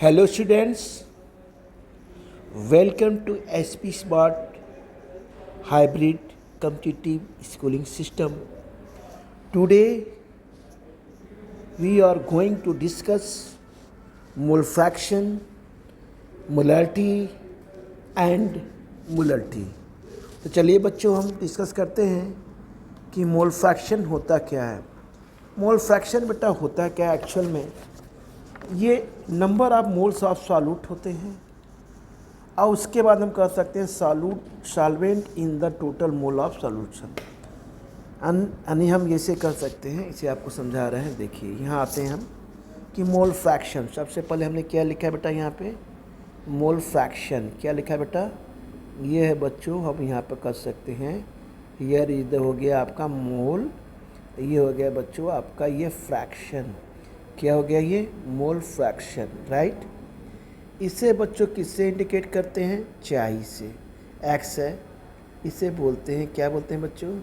Hello students, welcome to SP Smart Hybrid Competitive Schooling System. Today we are going to discuss mole fraction, molarity and molarity. तो चलिए बच्चों हम discuss करते हैं कि mole fraction होता क्या है। मोल फ्रैक्शन बेटा होता क्या है एक्चुअल में, ये number of moles of solute होते हैं और उसके बाद हम कह सकते हैं solvent in the total mole of solution. यानी हम ऐसे कर सकते हैं, इसे आपको समझा रहे हैं। देखिए यहाँ आते हैं हम कि मोल फ्रैक्शन, सबसे पहले हमने क्या लिखा है बेटा, यहाँ पे मोल फ्रैक्शन क्या लिखा है बेटा, ये है बच्चों। हम यहाँ पे कर सकते हैं हियर इधर हो गया आपका मोल, ये हो गया बच्चों आपका ये फ्रैक्शन, क्या हो गया ये मोल फ्रैक्शन, राइट। इसे बच्चों किससे इंडिकेट करते हैं, चाई से, एक्स है, इसे बोलते हैं क्या बोलते हैं बच्चों,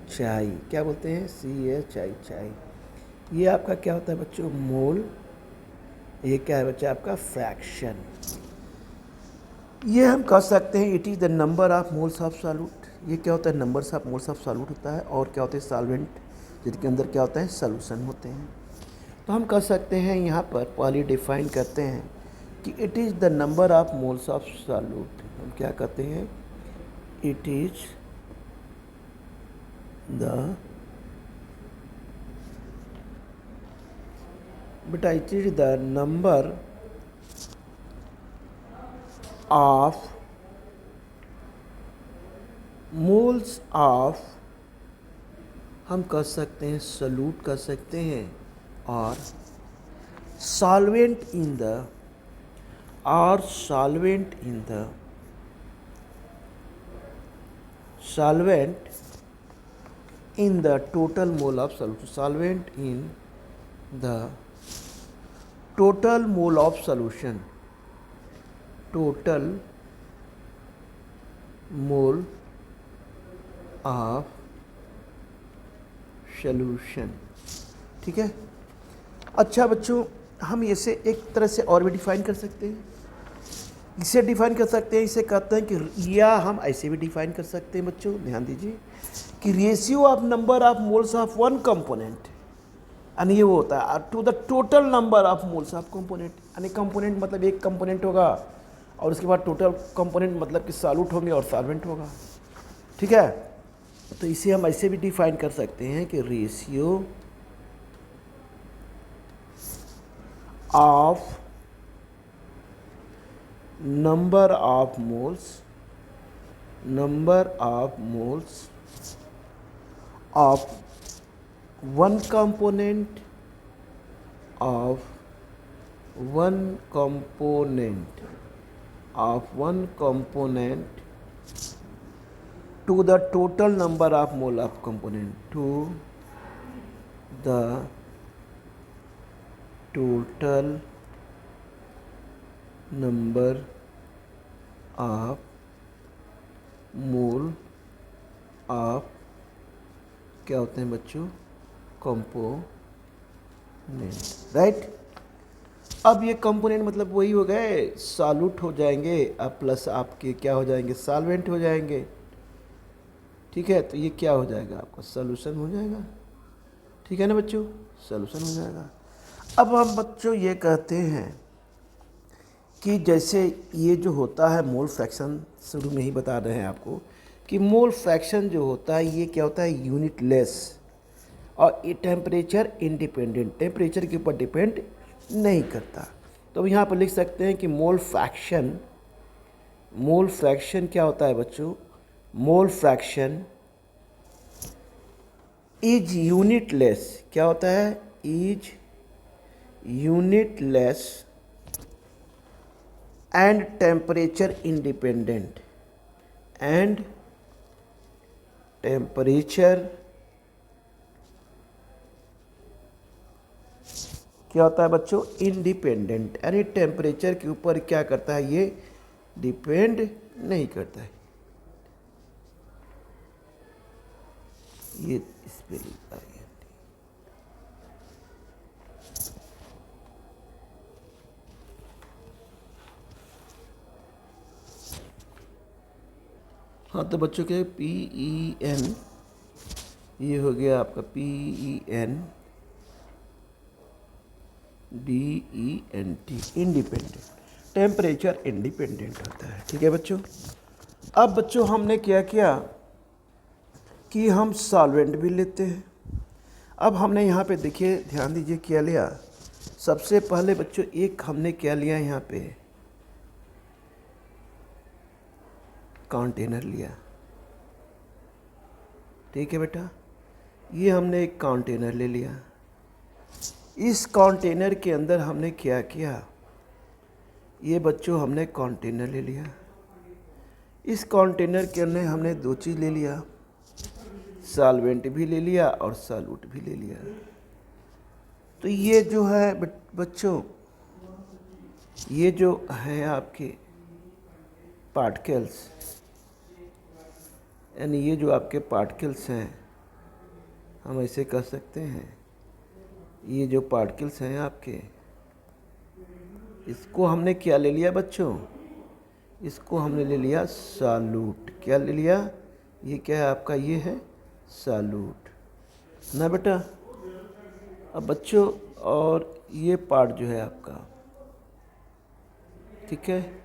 चाई, क्या बोलते हैं, सी है चाई, चाई। ये आपका क्या होता है बच्चों, मोल। ये क्या है बच्चा आपका फ्रैक्शन। ये हम कह सकते हैं it is the number of moles of solute. ये क्या होता है, numbers of moles of solute होता है। और क्या होते हैं, सॉल्वेंट, जिनके अंदर क्या होता है, सॉल्यूशन होते हैं। तो हम कह सकते हैं यहाँ पर पहले डिफाइन करते हैं कि it is the number of moles of solute. हम क्या कहते हैं, इट इज द बेटा it is the number of moles of, हम कह सकते हैं सॉल्यूट कर सकते हैं, और सॉल्वेंट इन द, और solvent in the, solvent in the total mole of solution, solvent in the total mole of solution, total mole of solution, ठीक है। अच्छा बच्चों, हम इसे एक तरह से और भी डिफाइन कर सकते हैं, इसे डिफाइन कर सकते हैं, इसे कहते हैं कि, या हम ऐसे भी डिफाइन कर सकते हैं बच्चों, ध्यान दीजिए कि ratio of number of moles of one component, यानी ये वो होता है to the total number of moles of component. यानी कंपोनेंट मतलब एक कंपोनेंट होगा और उसके बाद टोटल कंपोनेंट मतलब कि सॉल्यूट होंगे और सॉल्वेंट होगा, ठीक है। तो इसे हम ऐसे भी डिफाइन कर सकते हैं कि ratio of number of moles of one component of one component to the total number of mole of component, to the total number of mole of, क्या होते हैं बच्चों, कंपोनेंट, राइट। अब ये कंपोनेंट मतलब वही हो गए, सॉल्यूट हो जाएंगे, अब प्लस आपके क्या हो जाएंगे, सॉल्वेंट हो जाएंगे, ठीक है। तो ये क्या हो जाएगा आपका, सॉल्यूशन हो जाएगा, ठीक है ना बच्चों, सॉल्यूशन हो जाएगा। अब हम बच्चों ये कहते हैं कि जैसे ये जो होता है मोल फ्रैक्शन, शुरू में ही बता रहे हैं आपको कि मोल फ्रैक्शन जो होता है ये क्या होता है, यूनिट लेस, और ये टेम्परेचर इंडिपेंडेंट, टेम्परेचर के ऊपर डिपेंड नहीं करता। तो यहाँ पर लिख सकते हैं कि मोल फ्रैक्शन क्या होता है बच्चों, मोल फ्रैक्शन इज यूनिट लेस, क्या होता है, is unit less and temperature independent, and temperature क्या होता है बच्चों, इंडिपेंडेंट, यानी टेम्परेचर के ऊपर क्या करता है, ये डिपेंड नहीं करता है। ये इस पे लिखा है, हाँ तो बच्चों के पी ई एन, ये हो गया आपका P E N D E N T, independent, temperature independent होता है। ठीक है बच्चों। अब बच्चों हमने क्या किया कि हम सॉल्वेंट भी लेते हैं। अब हमने यहाँ पे देखिए, ध्यान दीजिए क्या लिया। सबसे पहले बच्चों एक हमने क्या लिया, यहाँ पे कंटेनर लिया। ठीक है बेटा, ये हमने एक कंटेनर ले लिया। इस कंटेनर के अंदर हमने क्या किया, ये बच्चों हमने कंटेनर ले लिया। इस कंटेनर के अंदर हमने दो चीज़ ले लिया, सॉल्वेंट भी ले लिया और सॉल्यूट भी ले लिया। तो ये जो है बच्चों, ये जो है आपके पार्टिकल्स, यानी ये जो आपके पार्टिकल्स हैं, हम ऐसे कह सकते हैं, ये जो पार्टिकल्स हैं आपके, इसको हमने क्या ले लिया बच्चों, इसको हमने ले लिया सॉल्यूट। क्या ले लिया, ये क्या है आपका, ये है सॉल्यूट ना बेटा। अब बच्चों, और ये पार्ट जो है आपका, ठीक है।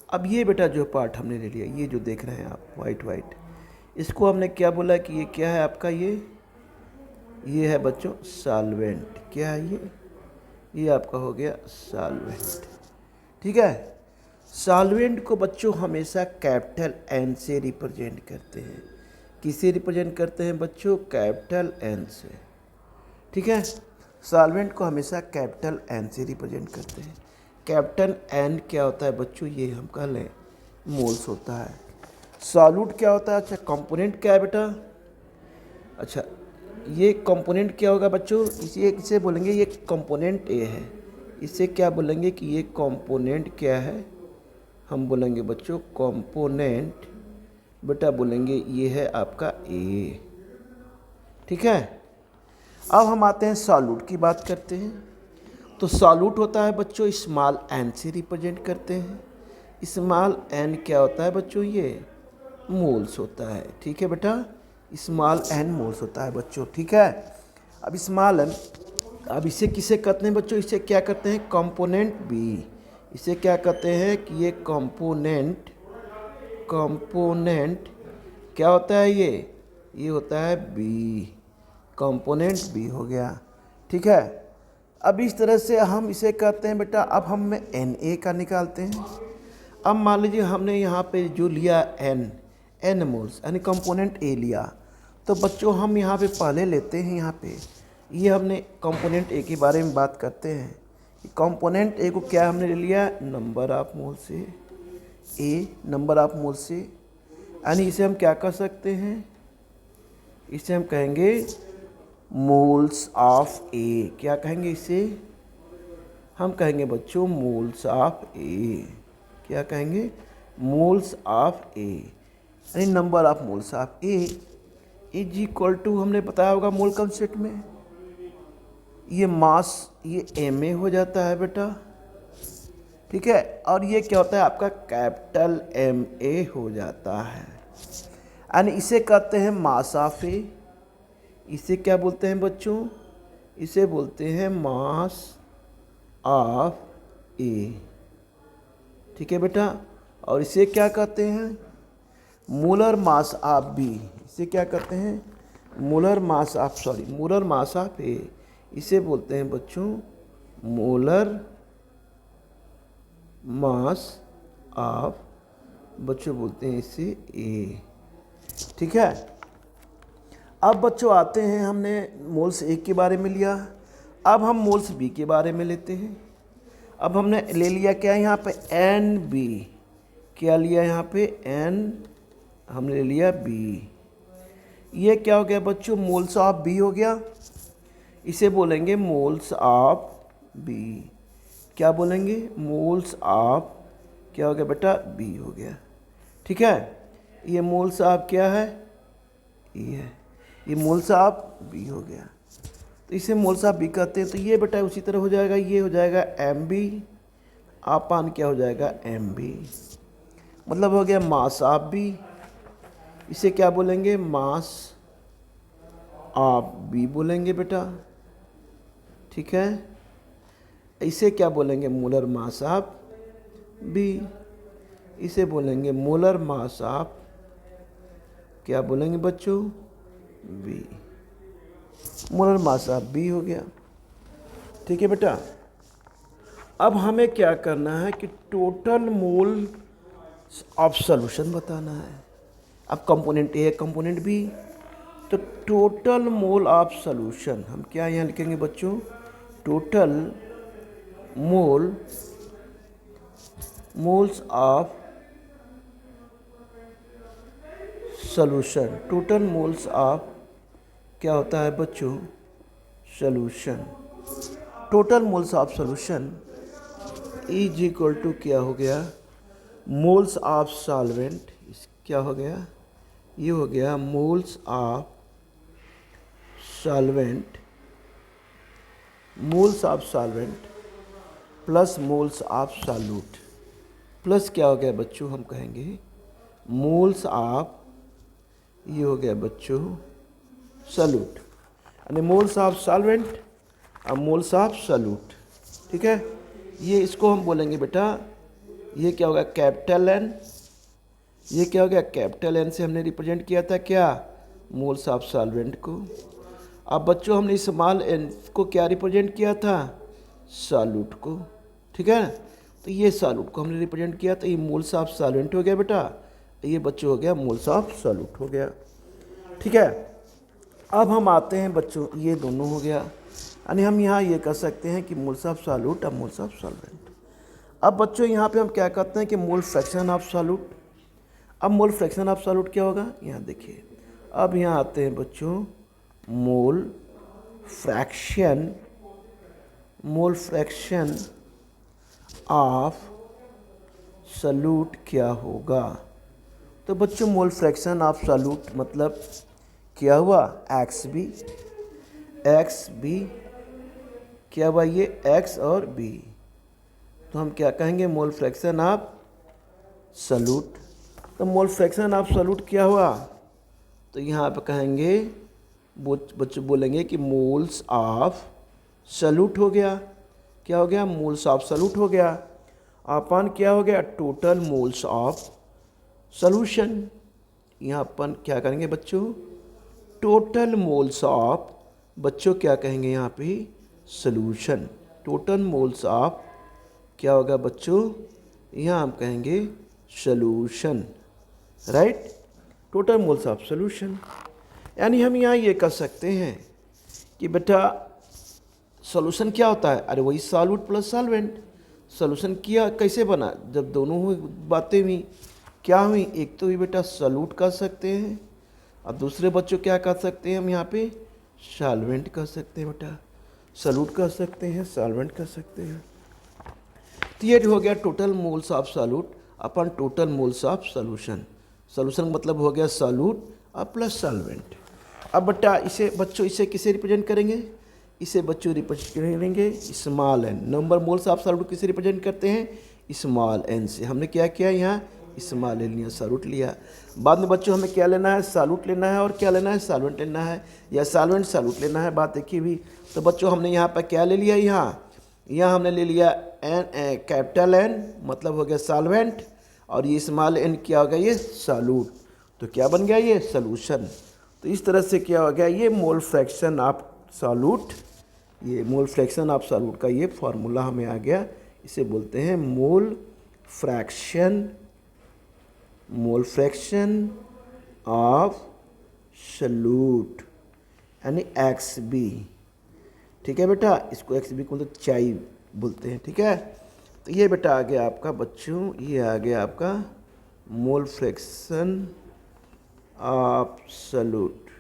अब ये बेटा जो पार्ट हमने ले लिया, ये जो देख रहे हैं आप वाइट वाइट, इसको हमने क्या बोला कि ये क्या है आपका, ये है बच्चों सॉल्वेंट। क्या है ये आपका हो गया सॉल्वेंट। ठीक है। सॉल्वेंट को बच्चों हमेशा कैपिटल एन से रिप्रेजेंट करते हैं। किसे रिप्रेजेंट करते हैं बच्चों, कैपिटल एन से। ठीक है। सॉल्वेंट को हमेशा कैपिटल एन से रिप्रेजेंट करते हैं। कैपिटल एन क्या होता है बच्चों, ये हम कह लें मोल्स होता है। सॉल्यूट क्या होता है, अच्छा कंपोनेंट क्या है बेटा, अच्छा ये कंपोनेंट क्या होगा बच्चों, इसे बोलेंगे ये कंपोनेंट ए है। इसे क्या बोलेंगे कि ये कंपोनेंट क्या है, हम बोलेंगे बच्चों कंपोनेंट, बेटा बोलेंगे ये है आपका ए। ठीक है। अब हम आते हैं सॉल्यूट की बात करते हैं। तो सॉल्यूट होता है बच्चों स्मॉल एन से रिप्रेजेंट करते हैं। स्मॉल एन क्या होता है बच्चों, ये मोल्स होता है। ठीक है बेटा, स्मॉल एन मोल्स होता है बच्चों। ठीक है। अब स्मॉल एन, अब इसे किसे कहते हैं बच्चों, इसे क्या कहते हैं कंपोनेंट बी। इसे क्या कहते हैं कि ये कंपोनेंट क्या होता है, ये होता है बी, कंपोनेंट बी हो गया। ठीक है। अब इस तरह से हम इसे कहते हैं बेटा, अब हम एन ए का निकालते हैं। अब मान लीजिए हमने यहाँ पे जो लिया एन मोल्स यानी कंपोनेंट ए लिया, तो बच्चों हम यहाँ पे पहले लेते हैं, यहाँ पे ये हमने कंपोनेंट ए के बारे में बात करते हैं। कंपोनेंट ए को क्या हमने ले लिया, नंबर ऑफ मोल से, ए नंबर ऑफ मोल से, यानी इसे हम क्या कर सकते हैं, इसे हम कहेंगे मोल्स ऑफ ए। क्या कहेंगे इसे, हम कहेंगे बच्चों मोल्स ऑफ ए। क्या कहेंगे, मोल्स ऑफ ए, यानी number of moles of A is equal to, हमने बताया होगा मोल कंसेप्ट में, ये मास ये एम ए हो जाता है बेटा। ठीक है। और ये क्या होता है आपका कैपिटल एम ए हो जाता है, यानी इसे कहते हैं मास ऑफ ए। इसे क्या बोलते हैं बच्चों, इसे बोलते हैं मास ऑफ ए। ठीक है बेटा। और इसे क्या कहते हैं, मोलर मास ऑफ बी। इसे क्या कहते हैं, मोलर मास ऑफ ए। इसे बोलते हैं बच्चों मोलर मास ऑफ, बच्चों बोलते हैं इसे ए। ठीक है। अब बच्चों आते हैं, हमने मोल्स ए के बारे में लिया, अब हम मोल्स बी के बारे में लेते हैं। अब हमने ले लिया क्या यहाँ पे एन बी, क्या लिया यहाँ पे एन, हमने ले लिया बी। ये क्या हो गया बच्चों, मोल्स ऑफ बी हो गया। इसे बोलेंगे मोल्स ऑफ बी। क्या बोलेंगे, मोल्स ऑफ, क्या हो गया बेटा, बी हो गया। ठीक है। ये मोल्स ऑफ क्या है, ये मोल्स ऑफ बी हो गया, तो इसे मोल्स ऑफ बी कहते हैं। तो ये बेटा उसी तरह हो जाएगा, ये हो जाएगा एम बी अपान क्या हो जाएगा एम बी। मतलब हो गया मास ऑफ बी, इसे क्या बोलेंगे, मास ऑफ बी बोलेंगे बेटा, ठीक है। इसे क्या बोलेंगे, मोलर मास ऑफ बी, इसे बोलेंगे मोलर मास ऑफ, क्या बोलेंगे बच्चों, B, molar mass of B हो गया, ठीक है बेटा। अब हमें क्या करना है कि टोटल मोल ऑफ सॉल्यूशन बताना है। अब कंपोनेंट ए, कंपोनेंट बी, तो टोटल मोल ऑफ सॉल्यूशन हम क्या यहाँ लिखेंगे बच्चों, total moles of solution, total moles of क्या होता है बच्चों, solution, total moles of solution is equal to क्या हो गया, मोल्स ऑफ सॉल्वेंट, क्या हो गया, ये हो गया moles of solvent, moles of solvent plus moles of solute, plus क्या हो गया बच्चों, हम कहेंगे मोल्स ऑफ, ये हो गया बच्चों सॉल्यूट, यानी मोल्स ऑफ सॉल्वेंट और मोल्स ऑफ सॉल्यूट, ठीक है। ये इसको हम बोलेंगे बेटा, ये क्या होगा कैपिटल एन, ये क्या हो गया कैपिटल एन से हमने रिप्रेजेंट किया था क्या, मोल्स ऑफ सॉल्वेंट को। अब बच्चों हमने स्मॉल एन को क्या रिप्रेजेंट किया था, सॉल्यूट को, ठीक है। तो ये सॉल्यूट को हमने रिप्रेजेंट किया, तो ये मोल्स ऑफ सॉल्वेंट हो गया बेटा, ये बच्चों हो गया मोल्स ऑफ सॉल्यूट हो गया, ठीक है। अब हम आते हैं बच्चों, ये दोनों हो गया, यानी हम यहाँ ये कह सकते हैं कि मोल्स ऑफ सॉल्यूट और मोल्स ऑफ सॉल्वेंट। अब बच्चों यहाँ पे हम क्या कहते हैं कि मोल फ्रैक्शन ऑफ सॉल्यूट। अब मोल फ्रैक्शन ऑफ सॉल्यूट क्या होगा, यहाँ देखिए, अब यहाँ आते हैं बच्चों mole fraction, mole fraction of solute क्या होगा। तो बच्चों मोल फ्रैक्शन ऑफ सॉल्यूट मतलब क्या हुआ, एक्स बी क्या हुआ, ये एक्स और बी, तो हम क्या कहेंगे मोल फ्रैक्शन ऑफ सॉल्यूट। तो मोल फ्रैक्शन ऑफ सॉल्यूट क्या हुआ, तो यहाँ पे कहेंगे बच्चों बोलेंगे कि मोल्स ऑफ सॉल्यूट हो गया, क्या हो गया, मोल्स ऑफ सॉल्यूट हो गया, अपन क्या हो गया टोटल मोल्स ऑफ सॉल्यूशन। यहाँ अपन क्या करेंगे बच्चों, टोटल मोल्स ऑफ, बच्चों क्या कहेंगे यहाँ पे सॉल्यूशन, टोटल मोल्स ऑफ क्या होगा बच्चों, यहाँ हम कहेंगे solution, right, total moles of solution. यानी हम यहाँ ये कह सकते हैं कि बेटा सॉल्यूशन क्या होता है, अरे वही सॉल्यूट प्लस सॉल्वेंट। सॉल्यूशन किया कैसे बना, जब दोनों हुई बातें हुई, क्या हुई, एक तो हुई बेटा सॉल्यूट कह सकते हैं, और दूसरे बच्चों क्या कह सकते हैं हम यहाँ पे सॉल्वेंट कह सकते हैं बेटा, सॉल्यूट कह सकते हैं, सॉल्वेंट कह सकते हैं। तो ये हो गया total moles of solute upon total moles of solution. Solution मतलब हो गया सॉल्यूट और प्लस सॉल्वेंट। अब बेटा इसे बच्चों इसे किसे रिप्रेजेंट करेंगे, इसे बच्चों रिप्रेजेंट करेंगे small n. Number moles of solute किसे रिप्रेजेंट करते हैं, स्मॉल एन से। हमने क्या किया यहाँ स्मॉल एन लिया, सॉल्यूट लिया। बाद में बच्चों हमें क्या लेना है, सॉल्यूट लेना है और क्या लेना है सॉल्वेंट लेना है, या सॉल्वेंट सॉल्यूट लेना है, बात देखिए भी। तो बच्चों हमने यहाँ पर क्या ले लिया, यहाँ हमने ले लिया एन, कैपिटल एन मतलब हो गया सॉल्वेंट, और ये स्मॉल एन क्या हो गया ये सॉल्यूट, तो क्या बन गया ये सॉल्यूशन। तो इस तरह से क्या हो गया ये मोल फ्रैक्शन ऑफ सॉल्यूट, ये मोल फ्रैक्शन ऑफ सॉल्यूट का ये फार्मूला हमें आ गया। इसे बोलते हैं मोल फ्रैक्शन ऑफ सॉल्यूट यानी एक्स बी, ठीक है बेटा। इसको एक्स बी को तो चाई बोलते हैं, ठीक है। तो ये बेटा आ गया आपका बच्चों, ये आ गया आपका मोल फ्रैक्शन ऑफ सॉल्यूट,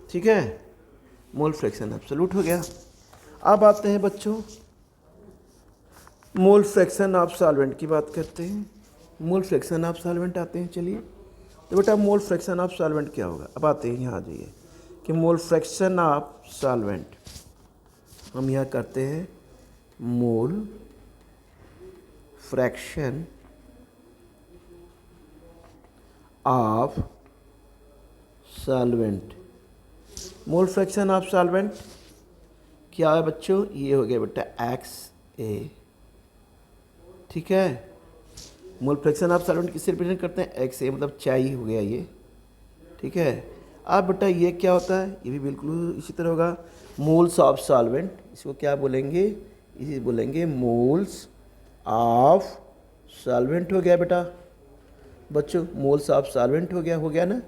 ठीक है, मोल फ्रैक्शन ऑफ सॉल्यूट हो गया। अब आते हैं बच्चों मोल फ्रैक्शन ऑफ सॉल्वेंट की बात करते हैं। मोल फ्रैक्शन ऑफ सॉल्वेंट आते हैं, चलिए। तो बेटा मोल फ्रैक्शन ऑफ सॉल्वेंट क्या होगा, अब आते हैं यहाँ आ जाइए कि मोल फ्रैक्शन ऑफ सॉल्वेंट हम यहाँ करते हैं मोल fraction of solvent. Mole fraction of solvent क्या है बच्चों, ये हो गया बेटा XA। ठीक है, मोल फ्रैक्शन ऑफ सॉल्वेंट किससे रिप्रेजेंट करते हैं, XA, मतलब चाय हो गया ये। ठीक है, अब बेटा ये क्या होता है, ये भी बिल्कुल इसी तरह होगा। मोल्स ऑफ सॉल्वेंट, इसको क्या बोलेंगे, इसी बोलेंगे मोल्स ऑफ सॉल्वेंट हो गया बेटा बच्चों, मोल्स ऑफ सॉल्वेंट हो गया ना।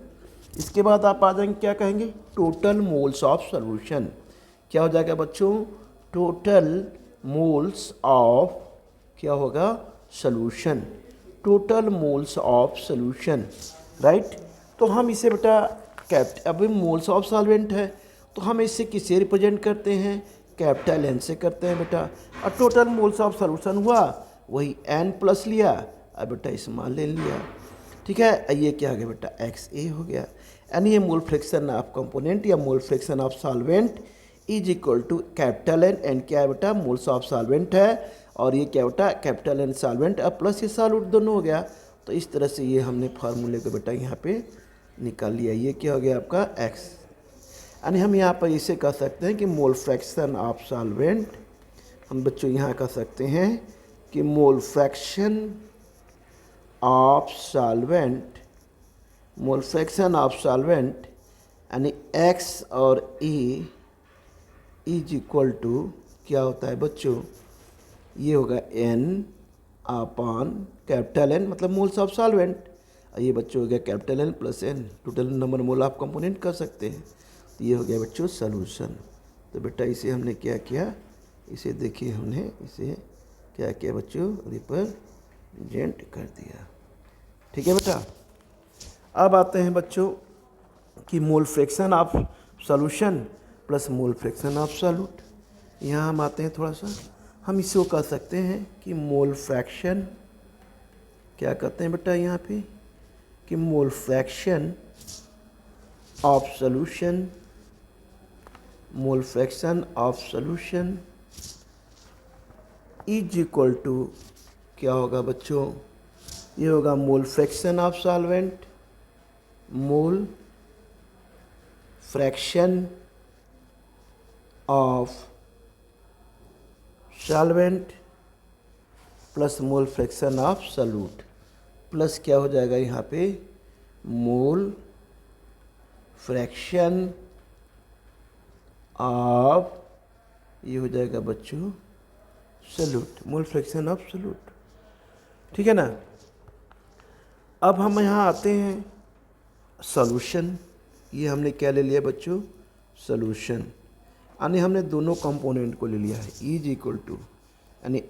इसके बाद आप आ जाएंगे क्या कहेंगे, टोटल मोल्स ऑफ सॉल्यूशन। क्या हो जाएगा बच्चों, टोटल मोल्स ऑफ क्या होगा, solution, total moles of solution, right. तो हम इसे बेटा अभी मोल्स ऑफ सॉल्वेंट है तो हम इसे किससे रिप्रेजेंट करते हैं, कैपिटल N से करते हैं बेटा। और टोटल मोल्स ऑफ सॉल्यूशन हुआ वही N प्लस लिया, अब बेटा स्मॉल N लिया। ठीक है, ये क्या हो गया बेटा XA हो गया। यानी ये मोल फ्रैक्शन ऑफ कंपोनेंट या mole fraction of solvent is equal to capital N क्या है बेटा, मोल्स ऑफ सॉल्वेंट है, और ये क्या बेटा कैपिटल N सॉल्वेंट अब प्लस ये सॉल्यूट दोनों हो गया। तो इस तरह से ये हमने फार्मूले को बेटा यहाँ पे निकाल लिया। ये क्या हो गया आपका X। यानी हम यहाँ पर इसे कह सकते हैं कि मोल फ्रैक्शन ऑफ सॉल्वेंट, हम बच्चों यहाँ कह सकते हैं कि mole fraction of solvent, mole fraction of solvent यानी X और E इज इक्वल टू क्या होता है बच्चों, ये होगा N अपॉन कैपिटल N, मतलब मोल्स ऑफ सॉल्वेंट। ये बच्चों हो गया capital N plus N, total number mole of component कर सकते हैं। तो ये हो गया बच्चों सॉल्यूशन। तो बेटा इसे हमने क्या किया, इसे देखिए हमने इसे क्या किया बच्चों, रिप्रेजेंट कर दिया। ठीक है बेटा, अब आते हैं बच्चों कि mole fraction of solution plus mole fraction of solute. यहाँ हम आते हैं थोड़ा सा, हम इसको कह सकते हैं कि मोल फ्रैक्शन, क्या कहते हैं बेटा यहाँ पे कि mole fraction of solution, mole fraction of solution is equal to क्या होगा बच्चों, ये होगा mole fraction of solvent, mole fraction of solvent plus mole fraction of solute, plus क्या हो जाएगा यहाँ पे मोल फ्रैक्शन ऑफ, ये हो जाएगा बच्चों solute, mole fraction of solute. ठीक है ना। अब हम यहाँ आते हैं सॉल्यूशन, ये हमने क्या ले लिया बच्चों, सॉल्यूशन, यानी हमने दोनों कंपोनेंट को ले लिया है। इज इक्वल टू यानी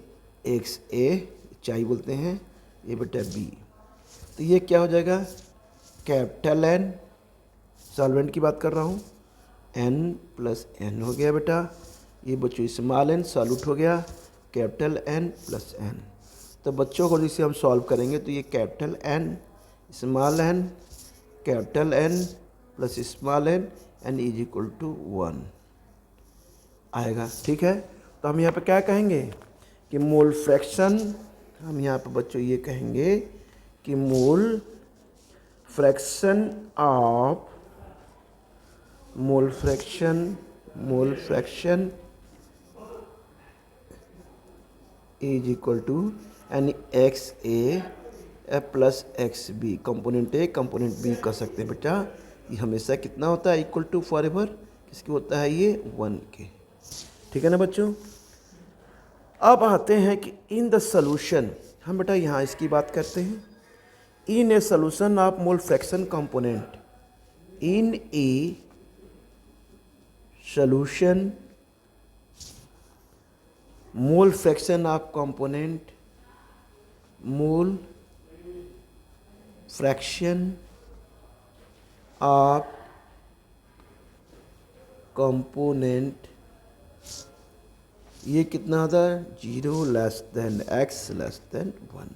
XA चाय बोलते हैं, ये बेटा B, तो ये क्या हो जाएगा कैपिटल N, सॉल्वेंट की बात कर रहा हूँ, N प्लस N हो गया बेटा, ये बच्चों स्मॉल n सॉल्यूट हो गया कैपिटल N प्लस N। तो बच्चों को जिसे हम सॉल्व करेंगे तो ये capital N small n capital N plus small n n is equal to 1 आएगा। ठीक है, तो हम यहाँ पे क्या कहेंगे कि मोल फ्रैक्शन, हम यहाँ पे बच्चों ये कहेंगे कि mole fraction of, mole fraction is equal to यानी XA plus XB, component A component B कर सकते हैं बेटा। ये हमेशा कितना होता है, इक्वल टू फॉर एवर, किसकी होता है ये 1 के। ठीक है ना बच्चों। अब आते हैं कि इन द सॉल्यूशन, हम बेटा यहाँ इसकी बात करते हैं, in a solution of mole fraction component, in a solution mole fraction of component, mole fraction of component, ये कितना होता है 0 less than x less than 1।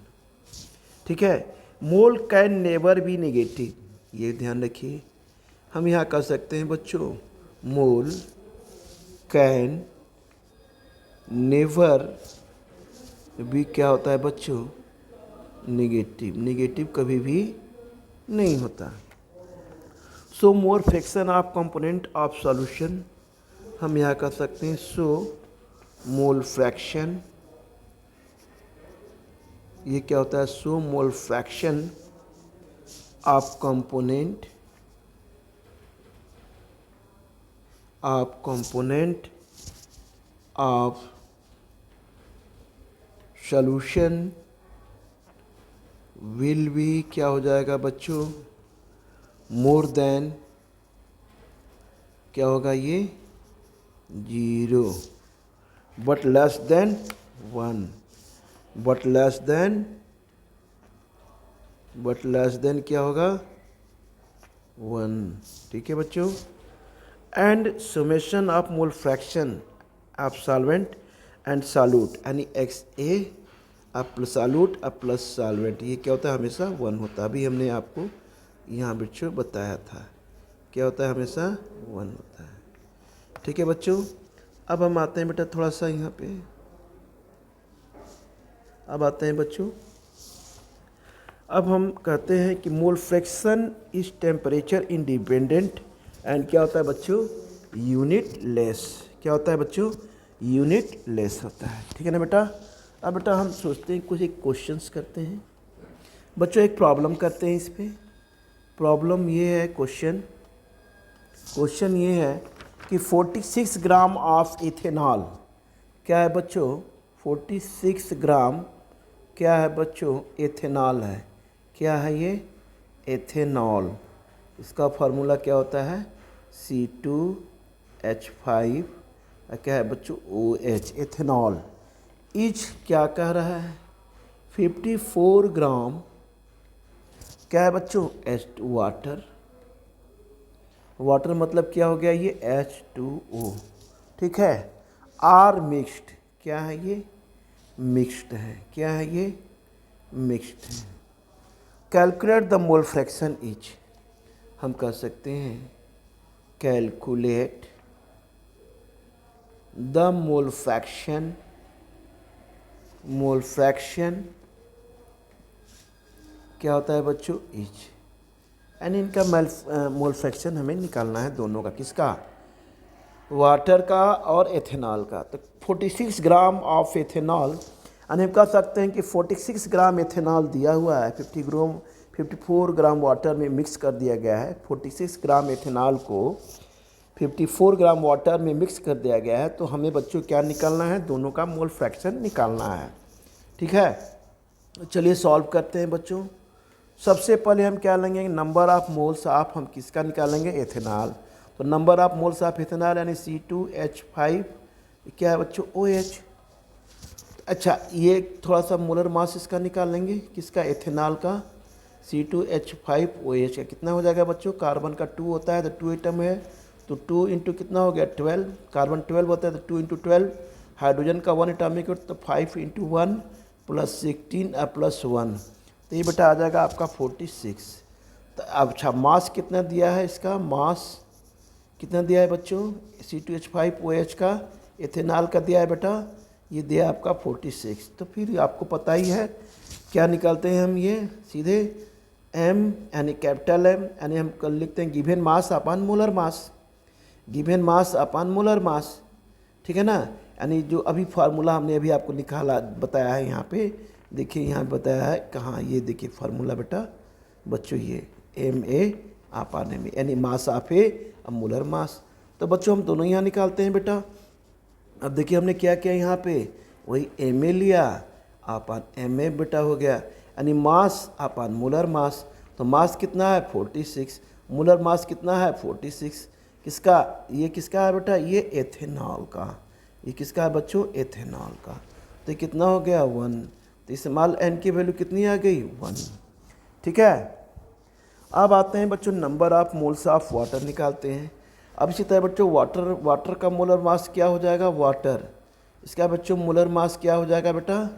ठीक है, mole can never be negative, ये ध्यान रखिए। हम यहाँ कर सकते हैं बच्चों मोल कैन नेवर भी क्या होता है बच्चों नेगेटिव, नेगेटिव कभी भी नहीं होता। So mole fraction of component of solution, हम यहाँ कर सकते हैं सो मोल फ्रैक्शन, ये क्या होता है, so mole fraction of component of solution will be, क्या हो जाएगा बच्चों, मोर देन, क्या होगा ये, 0, but less than 1, but less than क्या होगा, 1। ठीक है बच्चों। And summation of mole fraction of solvent and solute, यानी XA अब प्लस सॉल्यूट अब प्लस सॉल्वेंट, ये क्या होता है, हमेशा 1 होता है। अभी हमने आपको यहाँ बच्चों बताया था, क्या होता है, हमेशा 1 होता है। ठीक है बच्चों। अब हम आते हैं बेटा थोड़ा सा यहाँ पे, अब आते हैं बच्चों, अब हम कहते हैं कि mole fraction is temperature independent and क्या होता है बच्चों, यूनिट लेस, क्या होता है बच्चों, यूनिट लेस होता है। ठीक है ना बेटा। अब बेटा हम सोचते हैं कुछ एक क्वेश्चंस करते हैं बच्चों, एक प्रॉब्लम करते हैं इस पे। प्रॉब्लम ये है, क्वेश्चन ये है कि 46 ग्राम ऑफ इथेनॉल, क्या है बच्चों, 46 ग्राम क्या है बच्चों, एथेनॉल है। क्या है ये, एथेनॉल। इसका फार्मूला क्या होता है, C2H5, क्या है बच्चों, OH, एथेनॉल। इच क्या कह रहा है, 54 ग्राम, क्या है बच्चों, वाटर। वाटर मतलब क्या हो गया, ये H2O। ठीक है। आर मिक्स्ड, क्या है ये, मिक्स्ड है, क्या है ये, मिक्स्ड है। Calculate the mole fraction etch, हम कह सकते हैं कैलकुलेट द मोल फ्रैक्शन क्या होता है बच्चों, इच, यानी इनका मोल फ्रैक्शन हमें निकालना है दोनों का, किसका, वाटर का और एथेनॉल का। तो 46 ग्राम ऑफ एथेनॉल, यानी हम कह सकते हैं कि 46 ग्राम एथेनॉल दिया हुआ है, 54 ग्राम वाटर में मिक्स कर दिया गया है। 46 ग्राम एथेनॉल को 54 ग्राम वाटर में मिक्स कर दिया गया है। तो हमें बच्चों क्या निकालना है, दोनों का मोल फ्रैक्शन निकालना है। ठीक है, चलिए सॉल्व करते हैं बच्चों। सबसे पहले हम क्या लेंगे, नंबर ऑफ मोल्स ऑफ, हम किसका निकालेंगे, एथेनॉल। तो number of moles of ethanol यानी C2H5, क्या है बच्चों, OH। अच्छा, ये थोड़ा सा मोलर मास इसका निकाल लेंगे, किसका, एथेनॉल का, C2H5OH का कितना हो जाएगा बच्चों, कार्बन का 2 होता है तो 2 एटम है, तो 2 इंटू कितना हो गया, 12, कार्बन 12 होता है तो 2 इंटू 12, हाइड्रोजन का 1 एटॉमिक तो 5 इंटू 1 प्लस 16 प्लस 1, तो ये बेटा आ जाएगा आपका 46। तो अच्छा मास कितना दिया है, इसका मास कितना दिया है बच्चों, C2H5OH का, एथेनॉल का दिया है बेटा, ये दिया आपका 46। तो फिर आपको पता ही है क्या निकालते हैं हम, ये सीधे M यानी कैपिटल M, यानी हम कल लिखते हैं गिवन मास अपन मोलर मास, गिवन मास अपन मोलर मास। ठीक है ना, यानी जो अभी फार्मूला हमने अभी आपको निकाला बताया है, यहाँ पे देखिए, यहाँ बताया है कहाँ, ये देखिए फार्मूला बेटा बच्चों, ये MA अपन M, यानी मास ऑफ ए अब मोलर मास। तो बच्चों हम दोनों यहाँ निकालते हैं बेटा। अब देखिए हमने क्या किया, यहाँ पे वही MA लिया अपन MA बेटा हो गया, यानी मास अपन मोलर मास। तो मास कितना है 46, मोलर मास कितना है 46, किसका, ये किसका है बेटा, ये एथेनॉल का, ये किसका है बच्चों, एथेनॉल का। तो कितना हो गया 1, तो स्मॉल n की वैल्यू कितनी आ गई 1। ठीक है। अब आते हैं बच्चों number of moles of water निकालते हैं। अब इसी तरह बच्चों वाटर का मोलर मास क्या हो जाएगा, वाटर, इसका बच्चों मोलर मास क्या हो जाएगा बेटा,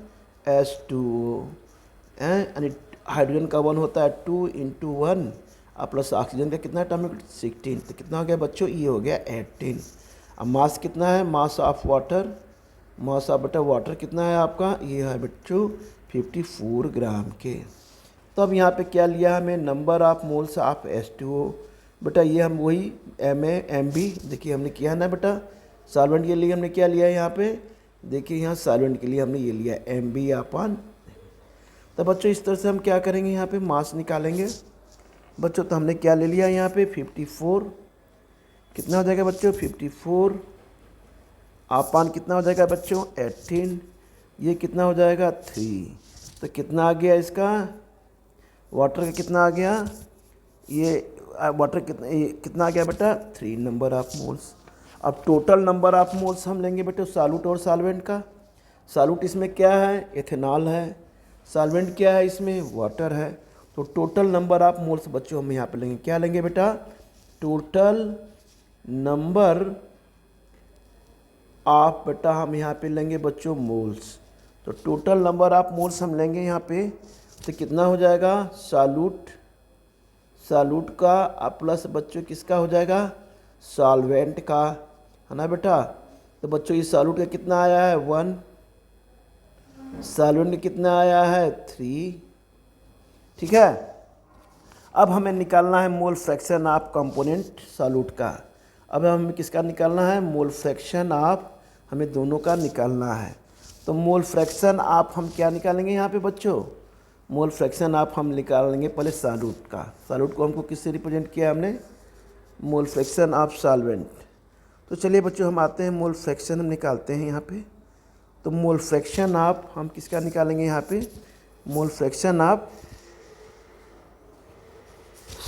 H2O, यानी हाइड्रोजन का 1 होता है 2 इंटू 1 प्लस ऑक्सीजन का कितना एटॉमिक 16, तो कितना हो गया बच्चों, ये हो गया 18। अब मास कितना है, mass of water, mass of बेटा वाटर कितना है आपका, ये है बच्चों 54 ग्राम के। तो अब यहाँ पे क्या लिया हमें, number of moles of H2O। बेटा ये हम वही MB देखिए हमने किया है ना बेटा, सॉल्वेंट के लिए हमने क्या लिया है यहाँ पे, देखिए यहाँ सॉल्वेंट के लिए हमने ये लिया MB अपन। तो बच्चों इस तरह से हम क्या करेंगे, यहाँ पे मास निकालेंगे बच्चों। तो हमने क्या ले लिया यहाँ पे 54, कितना हो जाएगा बच्चों 54 अपन कितना हो जाएगा बच्चों 18, ये कितना हो जाएगा 3। तो कितना आ गया इसका, वाटर का कितना आ गया, ये वाटर कितना आ गया बेटा 3 नंबर ऑफ मोल्स। अब टोटल नंबर ऑफ मोल्स हम लेंगे बेटे सॉल्यूट और सॉल्वेंट का। सॉल्यूट इसमें क्या है, एथेनॉल है, सॉल्वेंट क्या है इसमें, वाटर है। तो टोटल नंबर ऑफ मोल्स बच्चों हम यहाँ पे लेंगे, क्या लेंगे बेटा, टोटल नंबर ऑफ बेटा हम यहाँ पे लेंगे बच्चों मोल्स। तो टोटल नंबर ऑफ मोल्स हम लेंगे यहाँ पे, तो कितना हो जाएगा, सॉल्यूट का प्लस बच्चों किसका हो जाएगा, सॉल्वेंट का, है ना बेटा। तो बच्चों ये सॉल्यूट का कितना आया है 1, सॉल्वेंट का कितना आया है 3, ठीक है। अब हमें निकालना है मोल फ्रैक्शन ऑफ कंपोनेंट सॉल्यूट का। अब हमें किसका निकालना है, मोल फ्रैक्शन ऑफ, हमें दोनों का निकालना है। तो मोल फ्रैक्शन ऑफ हम क्या निकालेंगे यहाँ पे बच्चों, मोल फ्रैक्शन ऑफ हम निकालेंगे पहले सॉल्यूट का। सॉल्यूट को हमको किससे रिप्रेजेंट किया हमने, मोल फ्रैक्शन ऑफ सॉल्वेंट। तो चलिए बच्चों हम आते हैं मोल फ्रैक्शन हम निकालते हैं यहाँ पे। तो मोल फ्रैक्शन ऑफ हम किसका निकालेंगे यहाँ पे, मोल फ्रैक्शन ऑफ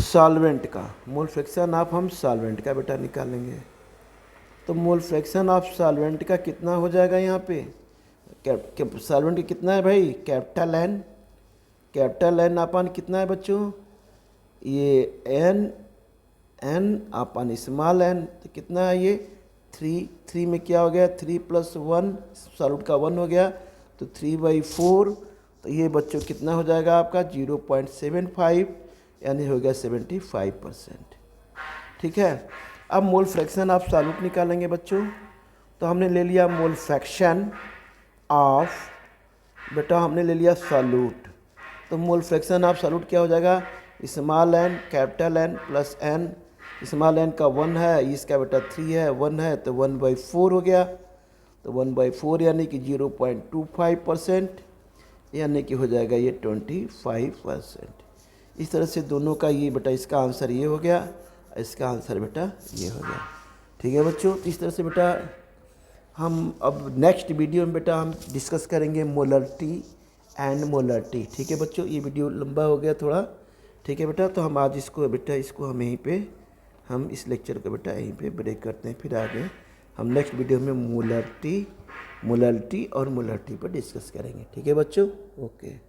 सॉल्वेंट का, मोल फ्रैक्शन ऑफ हम सॉल्वेंट का बेटा निकालेंगे। तो मोल फ्रैक्शन ऑफ सॉल्वेंट का कितना हो जाएगा यहाँ पे, सॉल्वेंट का कितना है भाई, कैपिटल एन अपन कितना है बच्चों, ये एन अपन स्मॉल एन, तो कितना है ये 3 में क्या हो गया 3 + 1 सॉल्यूट का 1 हो गया, तो 3/4। तो ये बच्चों कितना हो जाएगा आपका 0.75, यानी हो गया 75%, ठीक है। अब मोल फ्रैक्शन ऑफ सॉल्यूट निकालेंगे बच्चों। तो हमने ले लिया मोल फ्रैक्शन ऑफ बेटा, हमने ले लिया सॉल्यूट। तो मोल फ्रैक्शन ऑफ सॉल्यूट क्या हो जाएगा, small n capital n plus n, small n का 1 है, इसका बेटा 3 है, 1 है, तो 1/4 हो गया। तो 1/4 यानी कि 0.25%, यानी कि हो जाएगा ये 25%। इस तरह से दोनों का ये बेटा, इसका आंसर ये हो गया, इसका आंसर बेटा ये हो गया, ठीक है बच्चों। तो इस तरह से बेटा हम अब नेक्स्ट वीडियो में बेटा हम डिस्कस करेंगे मोलरिटी एंड मोलरिटी, ठीक है बच्चों। ये वीडियो लंबा हो गया थोड़ा, ठीक है बेटा। तो हम आज इसको बेटा, इसको हम यहीं पे, हम इस लेक्चर को बेटा यहीं पे ब्रेक करते हैं, फिर आगे हम नेक्स्ट वीडियो में मोलरिटी और मोलरिटी पर डिस्कस करेंगे, ठीक है बच्चों, ओके।